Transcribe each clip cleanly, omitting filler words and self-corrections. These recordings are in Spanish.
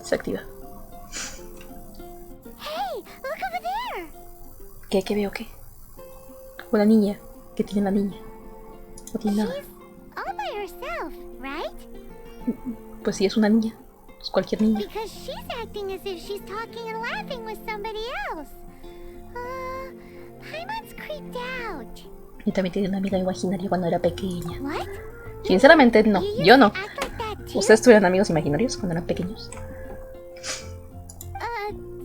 Se activa. Hey, look over there. ¿Qué veo qué? Una niña. ¿Qué tiene la niña? No tiene nada. She's all by herself, right? Pues sí, es una niña. Es cualquier niña. Because she's acting as if she's talking and laughing with somebody else. Paimon's creeped out. Y también tiene una amiga imaginaria cuando era pequeña. What? Sinceramente, no. You Yo no. used to act like that too? ¿Ustedes tuvieron amigos imaginarios cuando eran pequeños?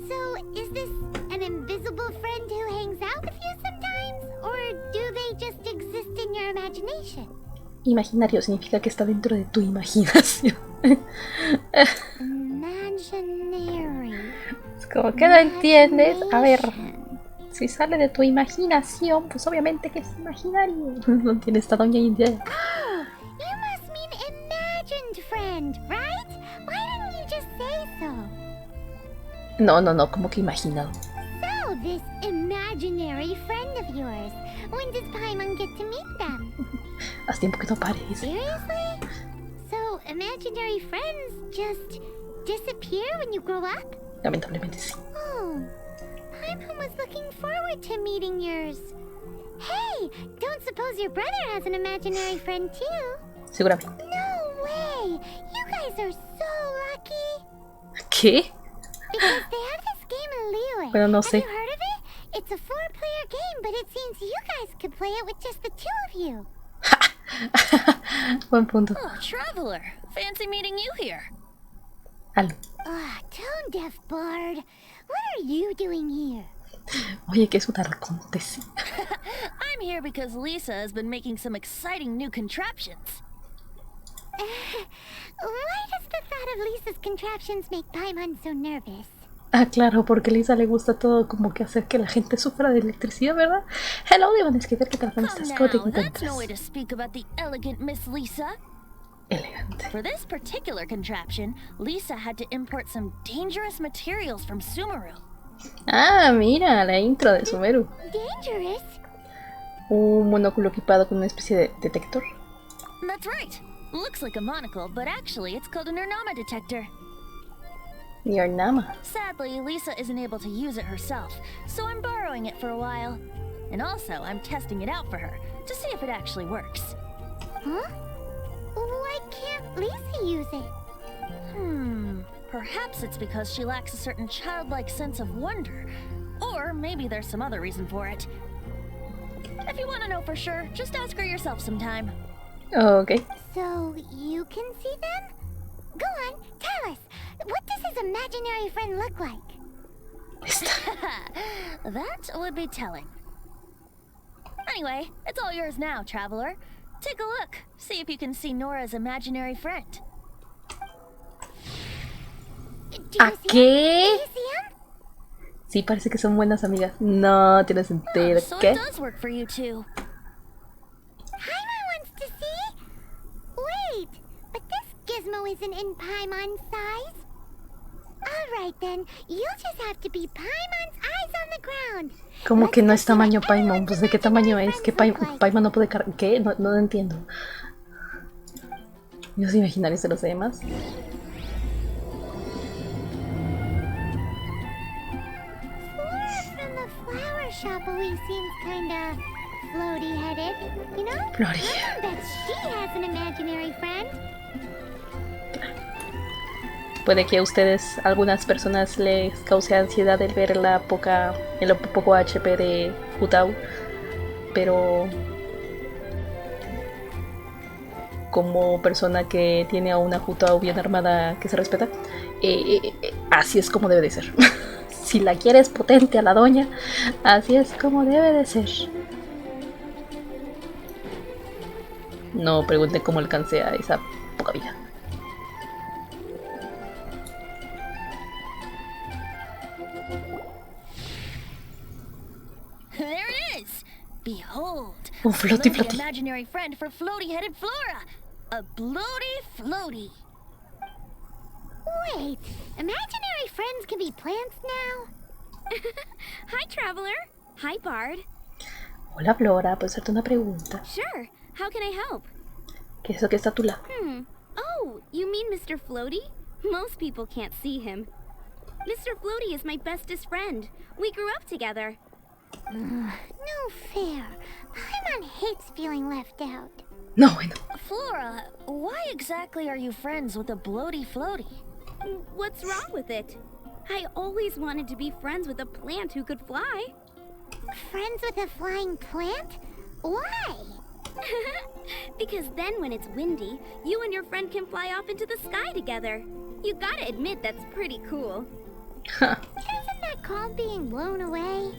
So is this an invisible friend who hangs out with you sometimes? Or do they just exist in your imagination? Imaginario significa que está dentro de tu imaginación. Imaginary. Es como que no entiendes. A ver, si sale de tu imaginación, pues obviamente que es imaginario. No tiene esta doña idea. Oh, you must mean imagined friend, right? Why didn't you just say so? No, como que imaginado. So, this imaginary friend of yours, when does Paimon get to meet them? Hace tiempo que no aparece. Seriously? So, imaginary friends just disappear when you grow up? Lamentablemente sí. Oh, Paimon was looking forward to meeting yours. Hey, don't suppose your brother has an imaginary friend too? Seguramente. No way! You guys are so lucky! ¿Qué? Because they have this game in Liyue. Pero no Have sé. you heard of it? It's a 4-player game, but it seems you guys could play it with just the 2 of you. Buen punto. Oh, traveler. Fancy meeting you here. Algo. Tone deaf bard. What are you doing here? Oye, que es un arconte, sí. I'm here because Lisa has been making some exciting new contraptions. Why does the thought of Lisa's contraptions make Paimon so nervous? Ah, claro, porque a Lisa le gusta todo como que hacer que la gente sufra de electricidad, ¿verdad? Hello, deben escribir qué tal Come estás, ¿cómo te now, that's encuentras? no way to speak about the elegant Miss Lisa. Elegante. For this particular contraption, Lisa had to import some dangerous materials from Sumeru. Ah, mira, la intro de Sumeru. Dangerous? Un monóculo equipado con una especie de detector. That's right. Looks like a monocle, but actually it's called a Nernama detector. Your Nama. Sadly, Lisa isn't able to use it herself, so I'm borrowing it for a while. And also, I'm testing it out for her, to see if it actually works. Huh? Why can't Lisa use it? Perhaps it's because she lacks a certain childlike sense of wonder. Or maybe there's some other reason for it. If you want to know for sure, just ask her yourself sometime. Ok. So, you can see them? Go on, tell us. What does his imaginary friend look like? That would be telling. Anyway, it's all yours now, traveler. Take a look. See if you can see Nora's imaginary friend. ¿A qué? Do you see him? Sí, parece que son buenas amigas. No tiene sentido. So ¿Qué? it does work for you too. Paimon wants to see? Wait, but this gizmo isn't in Paimon's size. Alright then, you'll just have to be Paimon's eyes on the ground. ¿Cómo que no es Let's go see tamaño what Paimon? Pues ¿de qué tamaño es? ¿Que friends look like. Paimon no puede cargar? ¿Qué? No entiendo. Dios imaginario de los demás. From the flower shop always seems kinda floaty-headed, you know? Floaty. I bet she has an imaginary friend. Puede que a ustedes, algunas personas les cause ansiedad el ver el poco HP de Hutao, pero como persona que tiene a una Hutao bien armada que se respeta, así es como debe de ser. Si la quieres potente a la doña, así es como debe de ser. No pregunten cómo alcancé a esa poca vida. There it is! Behold! Un floaty a floaty. imaginary friend for floaty-headed Flora! A bloaty-floaty! Wait, imaginary friends can be plants now? Hi, traveler. Hi, Bard. Hola Flora, ¿puedo hacerte una pregunta? Sure. How can I help? ¿Qué es eso que está a tu lado? Oh, you mean Mr. Floaty? Most people can't see him. Mr. Floaty is my bestest friend. We grew up together. No fair. Paimon hates feeling left out. No, bueno. Flora, why exactly are you friends with a bloaty floaty? What's wrong with it? I always wanted to be friends with a plant who could fly. Friends with a flying plant? Why? Because then when it's windy, you and your friend can fly off into the sky together. You gotta admit that's pretty cool. Isn't that called being blown away?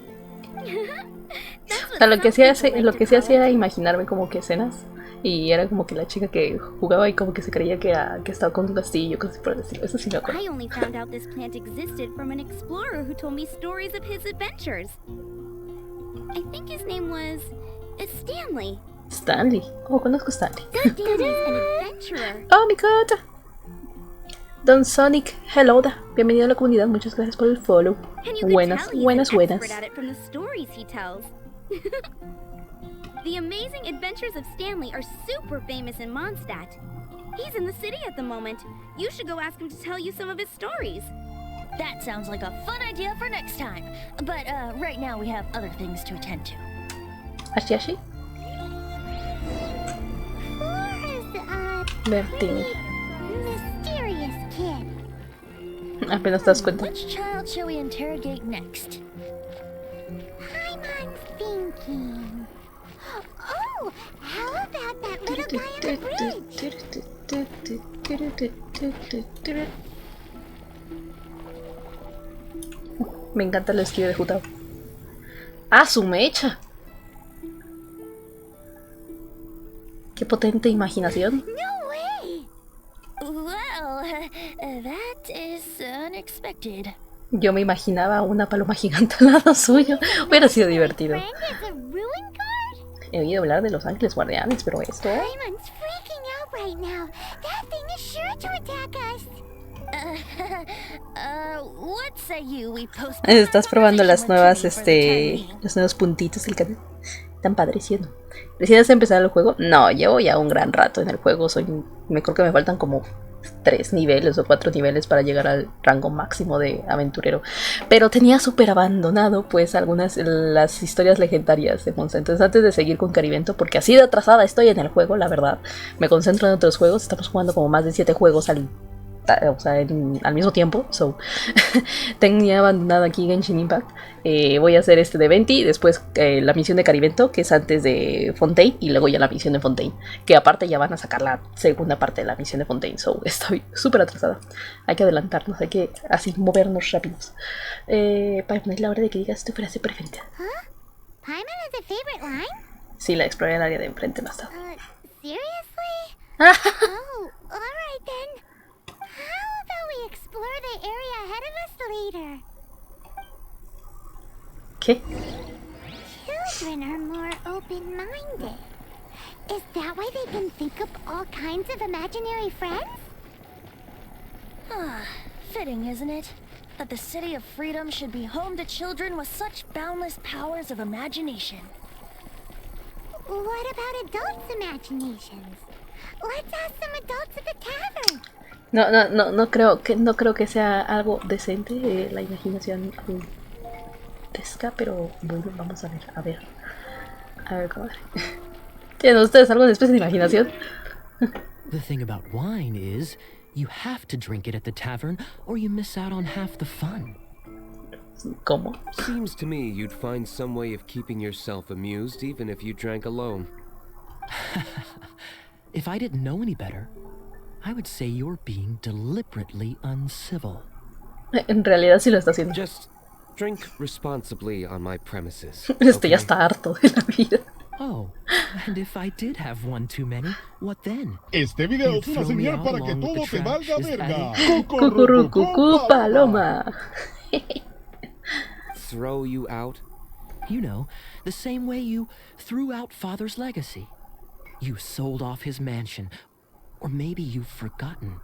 O sea, lo que sí hacía era imaginarme como que escenas. Y era como que la chica que jugaba y como que se creía que estaba con un castillo, cosas por el estilo. Eso sí me acuerdo. I only found out this plant existed from an explorer who told me stories of his adventures. I think his name was Stanley. Stanley. Oh, conozco a Stanley. Stanley's an adventurer. Oh my god. Don Sonic, hello da. Bienvenido a la comunidad, muchas gracias por el follow. And you can Buenas, tell he's buenas, an buenas. expert at it from the stories he tells. The amazing adventures of Stanley are super famous in Mondstadt. He's in the city at the moment. You should go ask him to tell you some of his stories. That sounds like a fun idea for next time. But right now we have other things to attend to. Ashi, Ashi. Flora's, Bertini. mysterious kid. Apenas te das cuenta. Which child shall we interrogate next? Paimon's thinking. Oh, how about that little guy on the bridge? Me encanta el esquive de Jutao. ¡Ah, su mecha! ¡Qué potente imaginación! No way! Well, that is unexpected. Yo me imaginaba una paloma gigante al lado suyo. Hubiera sido divertido. Friend is a ruin guard? He oído hablar de los ángeles guardianes, pero esto... Paimon's freaking out right now. That thing is sure to attack us. What say you we post? Estás probando las nuevas, los nuevos puntitos del canal. Tan padre, ¿sí o no? ¿Recién has empezado el juego? No, llevo ya un gran rato en el juego. Me creo que me faltan como 3 niveles o 4 niveles para llegar al rango máximo de aventurero. Pero tenía súper abandonado pues las historias legendarias de Monster. Entonces antes de seguir con Caribento, porque así de atrasada estoy en el juego, la verdad, me concentro en otros juegos. Estamos jugando como más de 7 juegos al mismo tiempo. So tenía abandonado aquí Genshin Impact. Voy a hacer este de Venti, después la misión de Caribento, que es antes de Fontaine, y luego ya la misión de Fontaine, que aparte ya van a sacar la segunda parte de la misión de Fontaine. So estoy súper atrasada. Hay que adelantarnos, hay que así movernos rápidos para poner la hora de que digas tu frase preferida. Huh? Paimon has a favorite line? Sí, la exploré en el área de enfrente más tarde. Seriously? Oh, alright then. How about we explore the area ahead of us later? ¿Qué? Children are more open-minded. Is that why they can think up all kinds of imaginary friends? Fitting, isn't it? That the City of Freedom should be home to children with such boundless powers of imagination. What about adults' imaginations? Let's ask some adults at the tavern. No creo que sea algo decente la imaginación adultesca, pero bueno, vamos a ver cómo. ¿Tienen ustedes algo de especie de imaginación? The thing about wine is, you have to drink it at the tavern, or you miss out on half the fun. ¿Cómo? Seems to me you'd find some way of keeping yourself amused even if you drank alone. If I didn't know any better, I would say you're being deliberately uncivil. En realidad sí lo está haciendo. Just drink responsibly on my premises. Ya está harto de la vida. Oh, and if I did have one too many, what then? Este video You'd es una throw me señal out para along que with the todo te trash? valga Is that verga. it? Cucurrucucú paloma. Throw you out? You know, the same way you threw out Father's legacy. You sold off his mansion. Or maybe you've forgotten.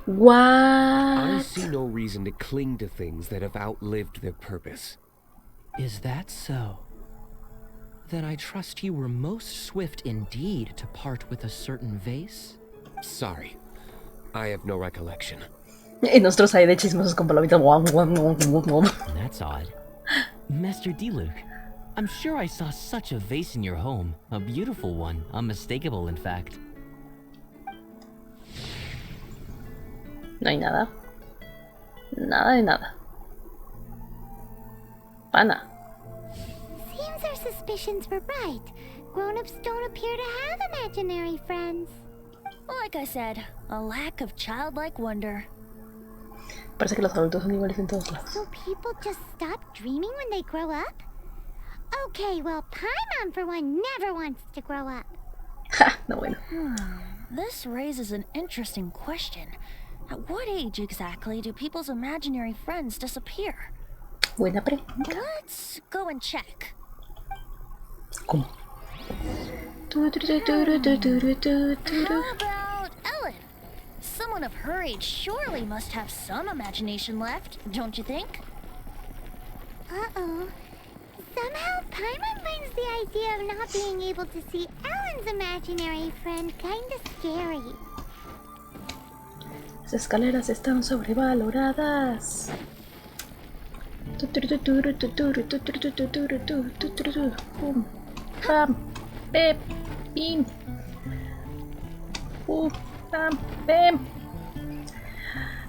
What? I see no reason to cling to things that have outlived their purpose. Is that so? Then I trust you were most swift indeed to part with a certain vase? Sorry, I have no recollection. Y nosotros ahí de chismosos con palomitas. That's odd. Master Diluc, I'm sure I saw such a vase in your home. A beautiful one, unmistakable in fact. No hay nada. Nada de nada. Pana. Seems our suspicions were right. Grown-ups don't appear to have imaginary friends. Like I said, a lack of childlike wonder. Parece que los adultos son iguales en todos lados. So people just stop dreaming when they grow up? Okay, well, Paimon for one never wants to grow up. Ja, no bueno. This raises an interesting question. At what age exactly do people's imaginary friends disappear? Buena pregunta. Let's go and check. ¿Cómo? How about Ellen? Someone of her age surely must have some imagination left, don't you think? Uh-oh. Somehow Paimon finds the idea of not being able to see Ellen's imaginary friend kinda scary. Las escaleras están sobrevaloradas. Pum, pam, pep, pim. Pam, pem.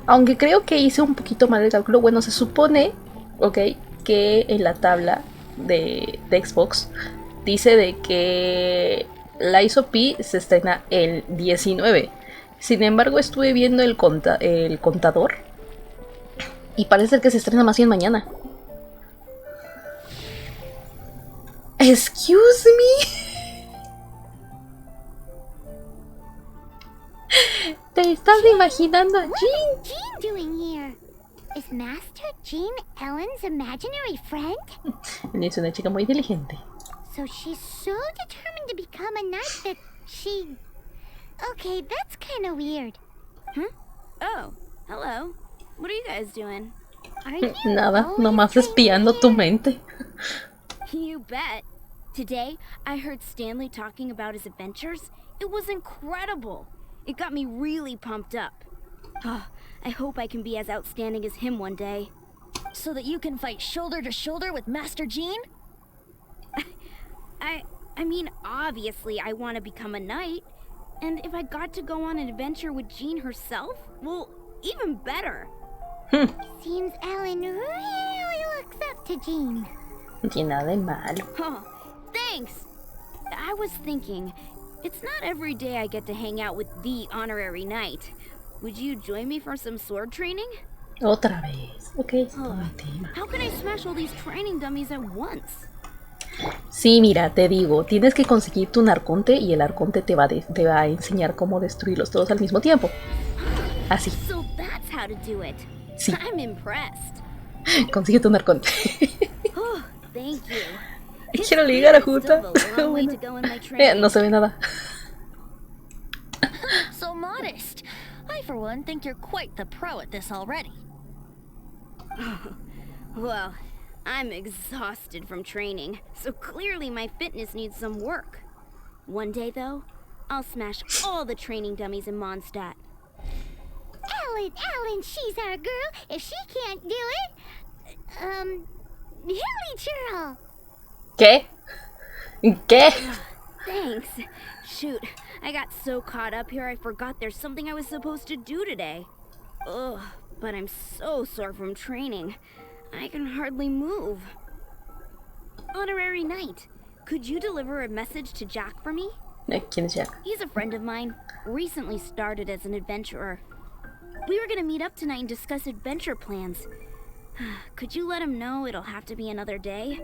Aunque creo que hice un poquito mal el cálculo. Bueno, se supone, ok, que en la tabla de Xbox dice de que Lies of P se estrena el 19. Sin embargo, estuve viendo el contador y parece que se estrena más bien mañana. Excuse me. ¿Te estás imaginando a What Jean? is Jean doing here? Is Master Jean Ellen's imaginary friend? Es una chica muy inteligente. So she's so determined to become a knight that she... Okay, that's kind of weird. Huh? Oh, hello. What are you guys doing? Are you Nada, always nomás training espiando here? tu mente. You bet. Today, I heard Stanley talking about his adventures. It was incredible. It got me really pumped up. Oh, I hope I can be as outstanding as him one day. So that you can fight shoulder to shoulder with Master Jean? I mean, obviously I want to become a knight. And if I got to go on an adventure with Jean herself, well, even better. Seems Ellen really looks up to Jean. No tiene nada de malo. Oh, thanks. I was thinking, it's not every day I get to hang out with the honorary knight. Would you join me for some sword training? Otra vez. Ok, esto es tema. How can I smash all these training dummies at once? Sí, mira, te digo, tienes que conseguirte un arconte y el arconte te va a enseñar cómo destruirlos todos al mismo tiempo. Así. So that's how to do it. Sí. I'm impressed. Consíguete un arconte. Oh, thank you. Quiero ligar a Juta. Still a long way Bueno. to go in my training. No se ve nada. So modest. I, for one, think you're quite the pro at this already. Well, I'm exhausted from training, so clearly my fitness needs some work. One day, though, I'll smash all the training dummies in Mondstadt. Ellen, she's our girl. If she can't do it, Hilly Churl. ¿Qué? ¿Qué? Thanks. Shoot, I got so caught up here I forgot there's something I was supposed to do today. Ugh, but I'm so sore from training. I can hardly move. Honorary Knight, could you deliver a message to Jack for me? ¿Quién es Jack? He's a friend of mine, recently started as an adventurer. We were gonna meet up tonight and discuss adventure plans. Could you let him know it'll have to be another day?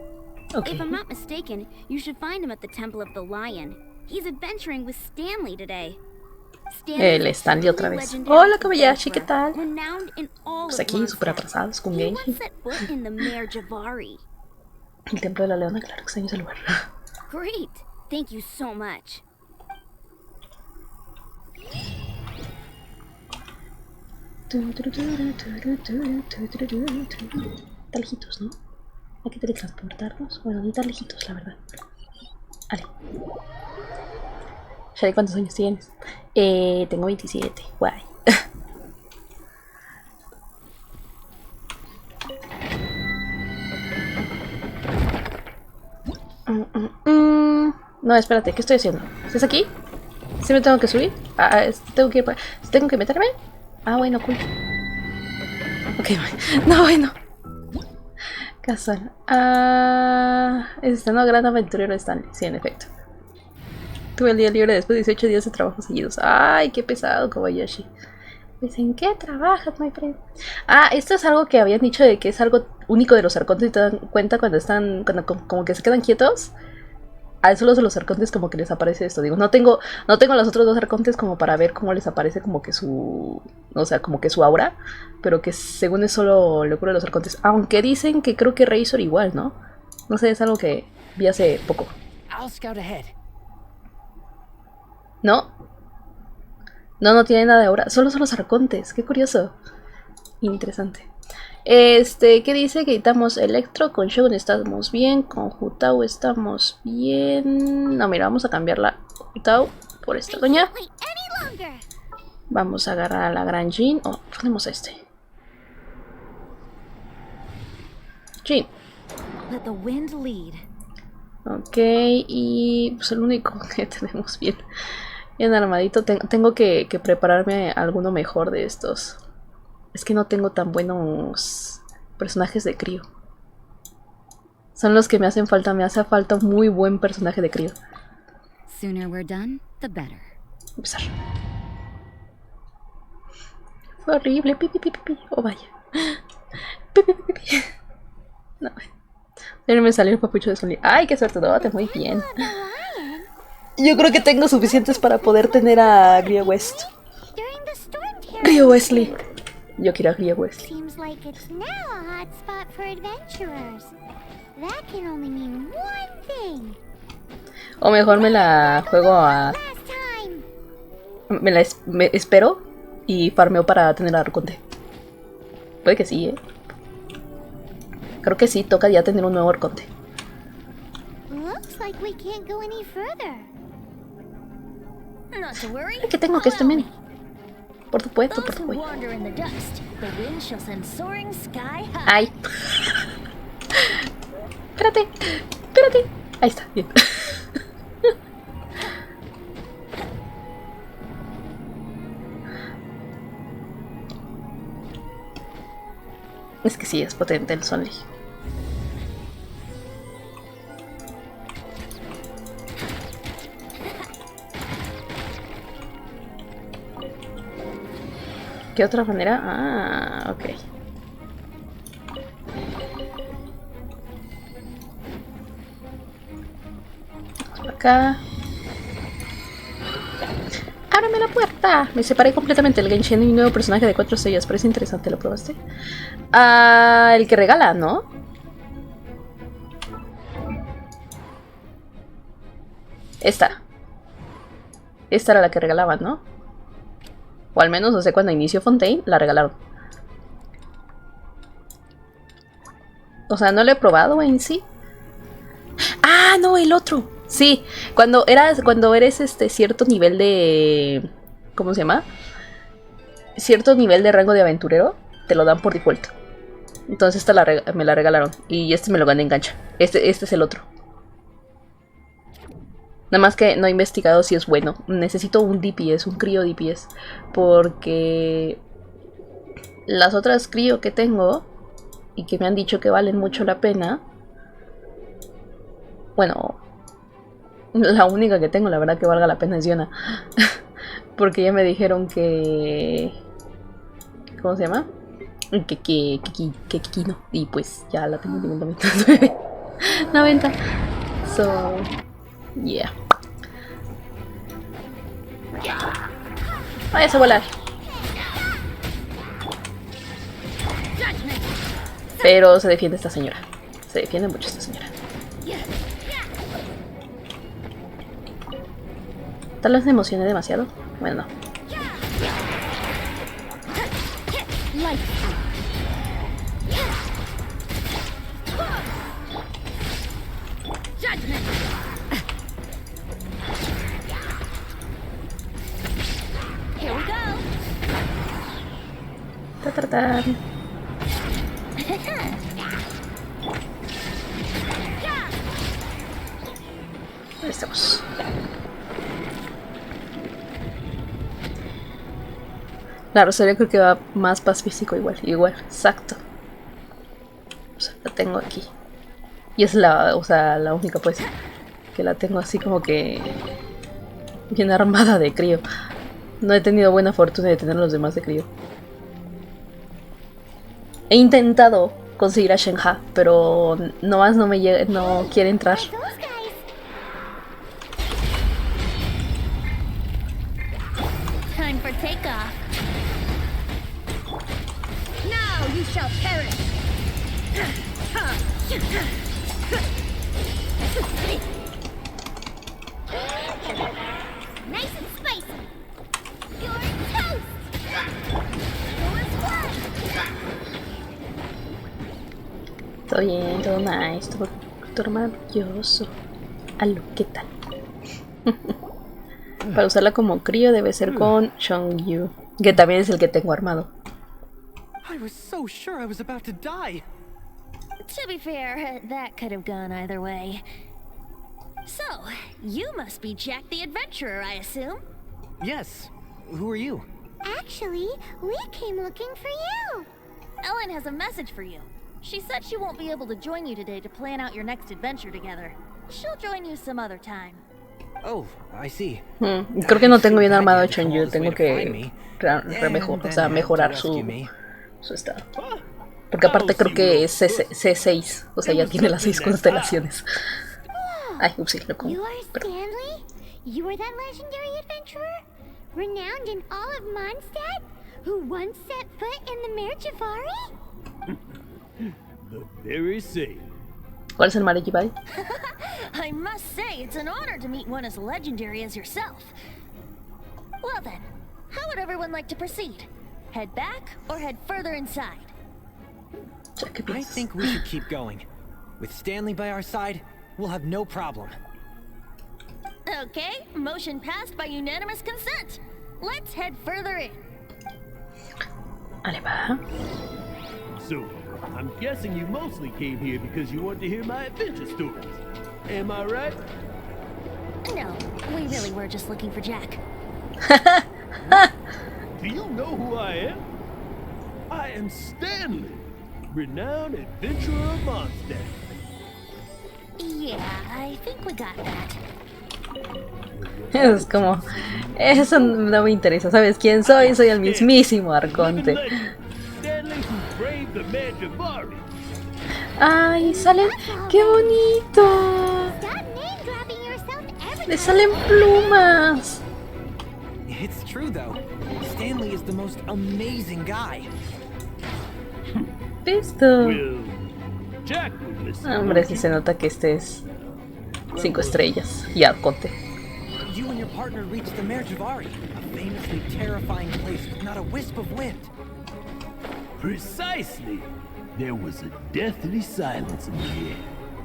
Ok. If I'm not mistaken, you should find him at the Temple of the Lion. He's adventuring with Stanley today. El Stanley otra vez. Hola, Kobayashi, ¿qué tal? Renowned in all Pues of aquí, súper Mondstadt. atrasados con He Genshin. once set foot in the Mare Javari. El templo de la leona, claro, extraño ese lugar. Great. Thank you so much. Está lejitos, ¿no? Hay que teletransportarnos. Bueno, ni tan lejitos, la verdad. Vale. Shadi, ¿cuántos años tienes? Tengo 27. Guay. No, espérate, ¿qué estoy haciendo? ¿Estás aquí? ¿Sí me tengo que subir? ¿Tengo que ir ¿tengo que meterme? Ah, bueno, cool. Ok, no, bueno. Casual. No, gran aventurero Stanley. Sí, en efecto. Tuve el día libre después de 18 días de trabajo seguidos. Ay, qué pesado, Kobayashi. Pues, ¿en qué trabajas, my friend? Esto es algo que habían dicho de que es algo único de los arcontes y te dan cuenta cuando están, como que se quedan quietos. A solo de los arcontes como que les aparece esto. Digo, no tengo los otros dos arcontes como para ver cómo les aparece como que su... O sea, como que su aura. Pero que según es solo le ocurre a los arcontes. Aunque dicen que creo que Razor igual, ¿no? No sé, es algo que vi hace poco. ¿No? No tiene nada de aura. Solo son los arcontes. Qué curioso. Interesante. ¿Qué dice? Que quitamos Electro, con Shogun estamos bien, con Jutao estamos bien. No, mira, vamos a cambiarla Jutao por esta doña. Vamos a agarrar a la Gran Jin. Ponemos a este. Jin. Ok, y pues el único que tenemos bien armadito. Tengo que prepararme alguno mejor de estos. Es que no tengo tan buenos personajes de crío. Son los que me hacen falta. Me hace falta un muy buen personaje de crío. Sooner we're done, the better. Empezar. Fue horrible. Oh, vaya. No. Me salió el papucho de Soli. Ay, qué suerte. No, te muy bien. Yo creo que tengo suficientes para poder tener a Gria West. Gria Wesley. Yo quiero a Gria Wesley. Seems like it's now a hot spot for adventurers. That can only mean one thing. O mejor me la juego a... Me espero y farmeo para tener a Arconte. Puede que sí, Creo que sí, toca ya tener un nuevo Arconte. Looks like we can't go any further. Not to worry. Ay, que tengo que men. Por supuesto, por Those who supuesto. wander in the dust, the wind shall send soaring sky high. Ay. Espérate. Ahí está, bien. Es que sí, es potente el Sonly. ¿Qué otra manera? Ok. Vamos por acá. ¡Ábreme la puerta! Me separé completamente del Genshin y un nuevo personaje de 4 estrellas. Parece interesante, ¿lo probaste? El que regala, ¿no? Esta era la que regalaban, ¿no? O al menos, no sé, cuando inició Fontaine, la regalaron. O sea, no lo he probado en sí. ¡Ah, no! El otro. Sí, cuando eres cierto nivel de... ¿Cómo se llama? Cierto nivel de rango de aventurero, te lo dan por default. Entonces esta me la regalaron. Y este me lo gané en gancha. Este es el otro. Nada más que no he investigado si es bueno. Necesito un DPS, un crío DPS. Porque las otras crío que tengo y que me han dicho que valen mucho la pena. Bueno, la única que tengo, la verdad que valga la pena es Yona. Porque ya me dijeron que... ¿Cómo se llama? Que no. Y pues ya la tengo en 90. So... yeah. Váyase a volar. Pero se defiende esta señora. Se defiende mucho esta señora. Tal vez me emocioné demasiado. Bueno, no. Here we go. Ta. Ahí estamos. La Rosalía creo que va más pacífico igual, exacto. O sea, la tengo aquí. Y es la, o sea, la única pues que la tengo así como que bien armada de crío. No he tenido buena fortuna de tener a los demás de crío. He intentado conseguir a Shenha, pero nomás no me llega, no quiere entrar. Time for takeoff. Now you shall perish. Nice and spicy. You're toast. Yours was. Todo bien, todo nice, todo maravilloso. Aló, ¿qué tal? Para usarla como crío debe ser con Shongyu, que también es el que tengo armado. I was so sure I was about to die. To be fair, that could have gone either way. So, you must be Jack the Adventurer, I assume? Yes. Who are you? Actually, we came looking for you. Ellen has a message for you. She said she won't be able to join you today to plan out your next adventure together. She'll join you some other time. Oh, I see. Creo que no tengo bien armado a Shongyu, tengo que mejorar su estado. Porque aparte creo que es C6, o sea, ya tiene las 6 constelaciones. Ay, ups, lo como. You are Stanley? You are that legendary adventurer? Renowned in all of Mondstadt? Who once set foot in the Mare Javari? The very same. ¿Cuál es el Mare Javari? I must say, it's an honor to meet one as legendary as yourself. Well then, how would everyone like to proceed? Head back or head further inside? I think we should keep going. With Stanley by our side, we'll have no problem. Okay, motion passed by unanimous consent. Let's head further in. Vale, va. So, I'm guessing you mostly came here because you want to hear my adventure stories. Am I right? No, we really were just looking for Jack. Do you know who I am? I am Stanley, renowned adventurer of Mondstadt. Yeah, I think we got that. Es como, eso no me interesa. ¿Sabes quién soy? Soy el mismísimo Arconte. Stanley who braved the Mare Javari. Ay, salen, qué bonito. Stop name dropping yourself every Le salen plumas. It's true though. Stanley is the most amazing guy. Listo. Well, Jack would listen. Hombre, si se nota que este es 5 estrellas. Y Arconte. You and your partner reached the Mare Javari, a famously terrifying place with not a wisp of wind. Precisely. There was a deathly silence in the air.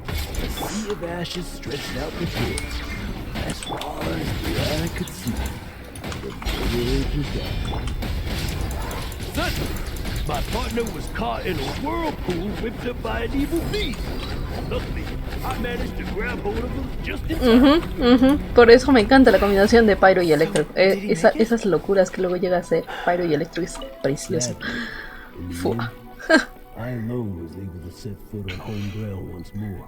A sea of ashes stretched out before us, as far as the eye could see. The village was dark. Suddenly, my partner was caught in a whirlpool whipped up by an evil beast. Luckily, I managed to grab hold of him just in time. Por eso me encanta la combinación de Pyro y Electro. Esas locuras que luego llega a ser Pyro y Electro es precioso. Fua. I alone was able to set foot on home ground once more.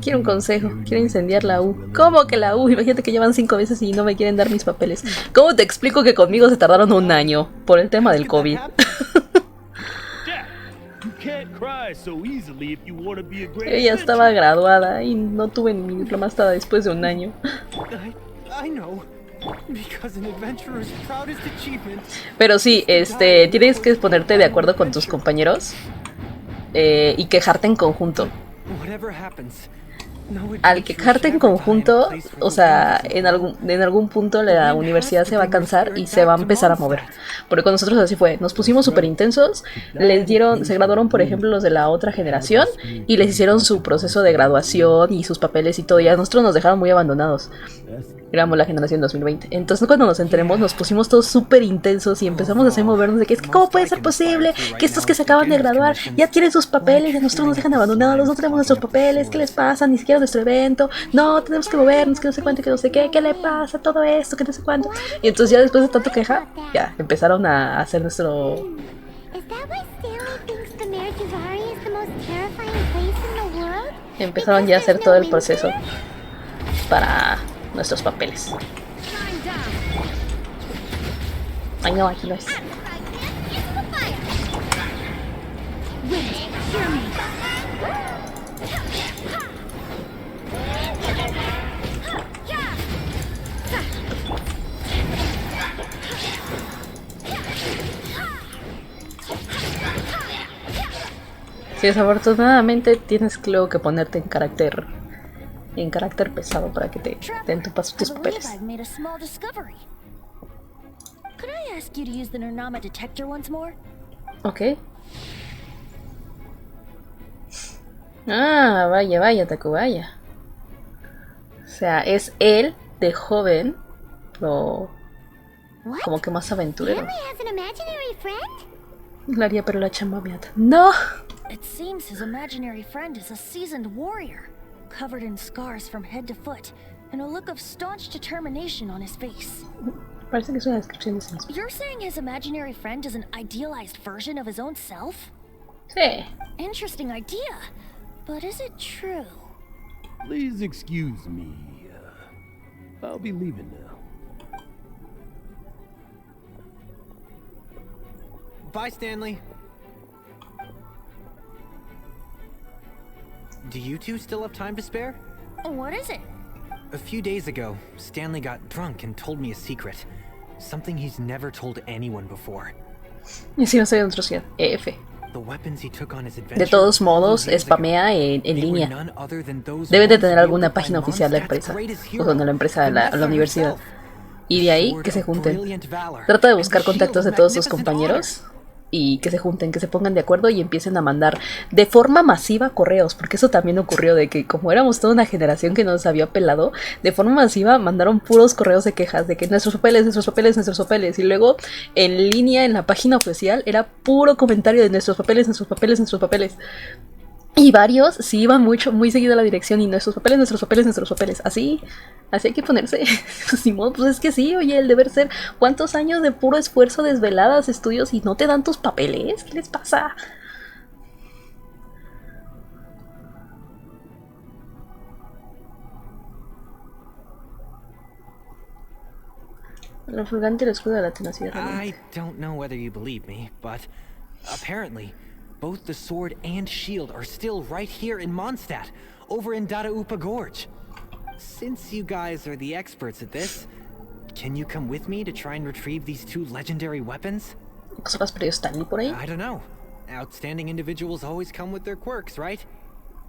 Quiero un consejo, quiero incendiar la U. ¿Cómo que la U? Imagínate que llevan 5 veces y no me quieren dar mis papeles. ¿Cómo te explico que conmigo se tardaron un año? Por el tema del COVID. Yo ya estaba graduada y no tuve ni mi diploma hasta después de un año. I know. Because an adventurer's proudest achievement. Pero sí, tienes que ponerte de acuerdo con tus compañeros y quejarte en conjunto. Whatever happens, Al quejarte en conjunto, o sea, en algún punto la universidad se va a cansar y se va a empezar a mover. Porque con nosotros así fue, nos pusimos súper intensos, se graduaron por ejemplo los de la otra generación y les hicieron su proceso de graduación y sus papeles y todo, y a nosotros nos dejaron muy abandonados. Éramos la generación 2020. Entonces cuando nos enteremos nos pusimos todos súper intensos y empezamos a hacer movernos de que es que cómo puede ser posible que estos que se acaban de graduar ya tienen sus papeles y a nosotros nos dejan abandonados, no tenemos nuestros papeles, ¿qué les pasa? Ni siquiera nuestro evento, no, tenemos que movernos, que no sé cuánto, que no sé qué le pasa? Todo esto, que no sé cuánto. Y entonces ya después de tanto queja, ya empezaron a hacer nuestro... Empezaron ya a hacer todo el proceso para nuestros papeles. Ay no, aquí no es. Sí, desafortunadamente tienes luego que ponerte en carácter pesado para que te den tus papeles. Ok. Ah, vaya, Tacubaya. O sea, es él de joven, pero como que más aventurero. Glaria, pero la chamba me ata. ¡No! It seems his imaginary friend is a seasoned warrior, covered in scars from head to foot, and a look of staunch determination on his face. Parece que es una descripción de sí mismo. You're saying his imaginary friend is an idealized version of his own self? Sí. Interesting idea, but is it true? Please excuse me. I'll be leaving now. Bye, Stanley. Do you two still have time to spare? What is it? A few days ago, Stanley got drunk and told me a secret. Something he's never told anyone before. Y si no soy otra ciudad. F. The weapons he took on his adventure. De todos modos, spamea en línea. Debe de tener alguna página oficial de la empresa. O donde la empresa de la universidad. Y de ahí que se junten. Trata de buscar contactos de todos sus compañeros. Y que se junten, que se pongan de acuerdo y empiecen a mandar de forma masiva correos, porque eso también ocurrió, de que como éramos toda una generación que nos había pelado, de forma masiva mandaron puros correos de quejas, de que nuestros papeles, y luego en línea en la página oficial era puro comentario de nuestros papeles. Y varios sí iban muy seguido a la dirección y nuestros papeles. Así hay que ponerse. Pues es que sí, oye, el deber ser. ¿Cuántos años de puro esfuerzo, desveladas, estudios y no te dan tus papeles? ¿Qué les pasa? Lo fulgante y el escudo de la tenacidad. I don't know whether you believe me, but apparently both the sword and shield are still right here in Mondstadt, over in Dadaupa Gorge. Since you guys are the experts at this, can you come with me to try and retrieve these two legendary weapons? I don't know. Outstanding individuals always come with their quirks, right?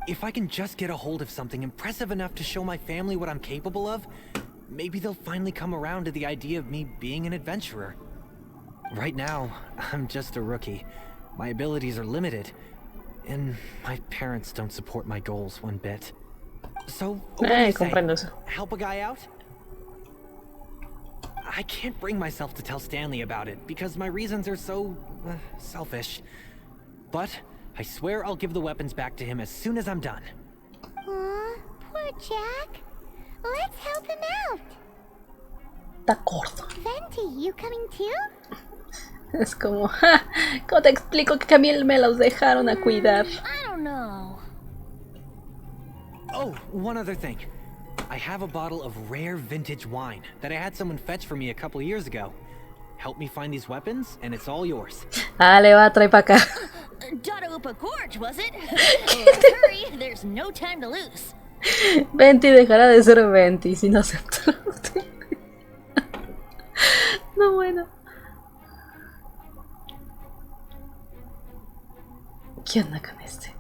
If I can just get a hold of something impressive enough to show my family what I'm capable of, maybe they'll finally come around to the idea of me being an adventurer. Right now, I'm just a rookie. My abilities are limited, and my parents don't support my goals one bit. So, what do you say? Help a guy out? I can't bring myself to tell Stanley about it, because my reasons are so selfish. But I swear I'll give the weapons back to him as soon as I'm done. Aw, poor Jack. Let's help him out. D'accordo. Venti, you coming too? Es como, ja, ¿cómo te explico que a mí me los dejaron a cuidar? I don't know. Oh, one other thing. I have a bottle of rare vintage wine that I had someone fetch for me a couple years ago. Help me find these weapons, and it's all yours. Ah, le va, trae pa' acá. Dadaupa Gorge, was it? Let's hurry, there's no time to lose. Venti dejará de ser Venti si no acepta. No, bueno. ¿Qué onda con este?